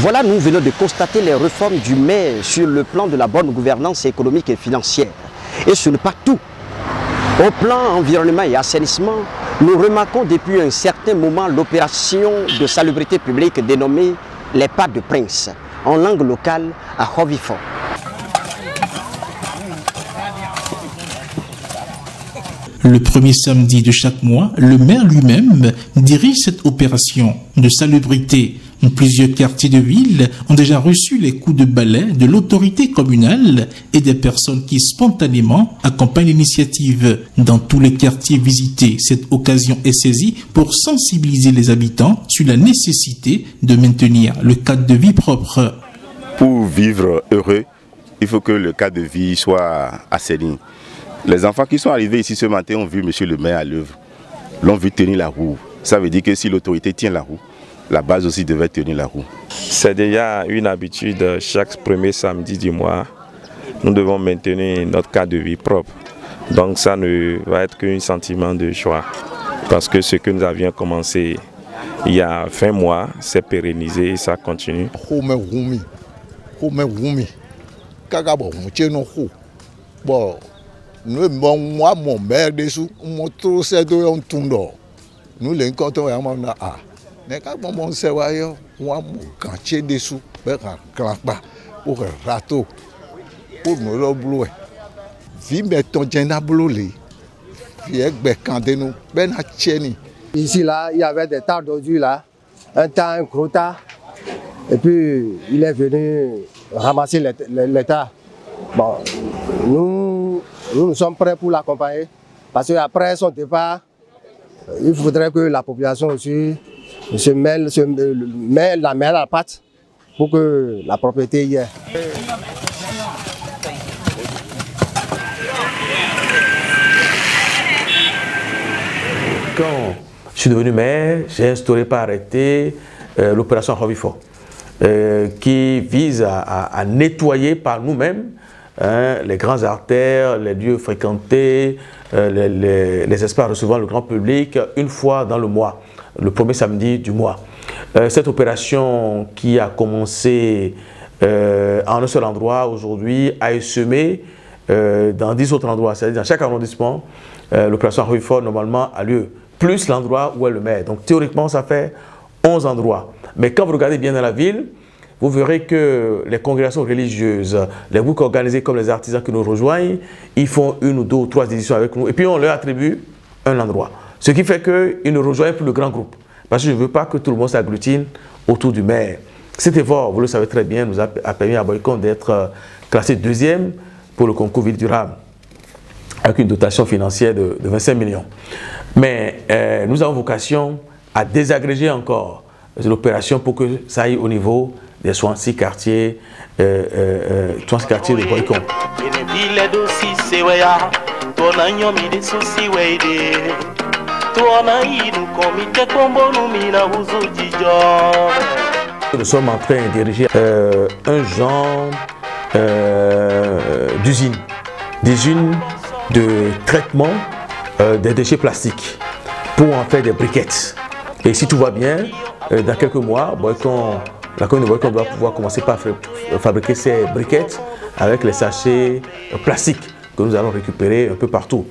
Voilà, nous venons de constater les réformes du maire sur le plan de la bonne gouvernance économique et financière. Et ce n'est pas tout. Au plan environnement et assainissement, nous remarquons depuis un certain moment l'opération de salubrité publique dénommée les pas de Prince, en langue locale à Hovifo. Le premier samedi de chaque mois, le maire lui-même dirige cette opération de salubrité. Plusieurs quartiers de ville ont déjà reçu les coups de balai de l'autorité communale et des personnes qui spontanément accompagnent l'initiative. Dans tous les quartiers visités, cette occasion est saisie pour sensibiliser les habitants sur la nécessité de maintenir le cadre de vie propre. Pour vivre heureux, il faut que le cadre de vie soit assaini. Les enfants qui sont arrivés ici ce matin ont vu monsieur le maire à l'œuvre, l'ont vu tenir la roue. Ça veut dire que si l'autorité tient la roue, la base aussi devait tenir la roue. C'est déjà une habitude, chaque premier samedi du mois, nous devons maintenir notre cadre de vie propre. Donc ça ne va être qu'un sentiment de joie. Parce que ce que nous avions commencé il y a 20 mois, c'est pérennisé et ça continue. Nous mon maire dessous, mon trop c'est de un tondo. Nous les comptons à mon a. Mais quand mon séwayo, moi mon cantier dessous, ben un pas pour un râteau, pour nous l'oblouer. Vi mettons jena bloulé. Vi ek bekande nous, ben a tieni. Ici là, il y avait des tas d'ordures là, un tas, un gros tas. Et puis il est venu ramasser les tas. Bon, nous sommes prêts pour l'accompagner parce qu'après son départ, il faudrait que la population aussi se mette la main à la pâte pour que la propriété y ait. Quand je suis devenu maire, j'ai instauré par arrêté l'opération Hovifo qui vise à nettoyer par nous-mêmes les grandes artères, les lieux fréquentés, les espaces recevant le grand public une fois dans le mois, le premier samedi du mois. Cette opération qui a commencé en un seul endroit aujourd'hui a semé dans 10 autres endroits, c'est-à-dire dans chaque arrondissement, l'opération Hovifo normalement a lieu, plus l'endroit où est le maire. Donc théoriquement ça fait 11 endroits. Mais quand vous regardez bien dans la ville, vous verrez que les congrégations religieuses, les groupes organisés comme les artisans qui nous rejoignent, ils font 1 ou 2 ou 3 éditions avec nous et puis on leur attribue un endroit. Ce qui fait qu'ils ne rejoignent plus le grand groupe. Parce que je ne veux pas que tout le monde s'agglutine autour du maire. Cet effort, vous le savez très bien, nous a permis à Boycon d'être classé 2e pour le concours Ville Durable, avec une dotation financière de 25 millions. Mais nous avons vocation à désagréger encore l'opération pour que ça aille au niveau des 66 quartiers, 66 quartiers de Boycon. Nous sommes en train de diriger un genre d'usine de traitement des déchets plastiques pour en faire des briquettes. Et si tout va bien, dans quelques mois, la commune de Boycon doit pouvoir commencer par fabriquer ces briquettes avec les sachets plastiques que nous allons récupérer un peu partout.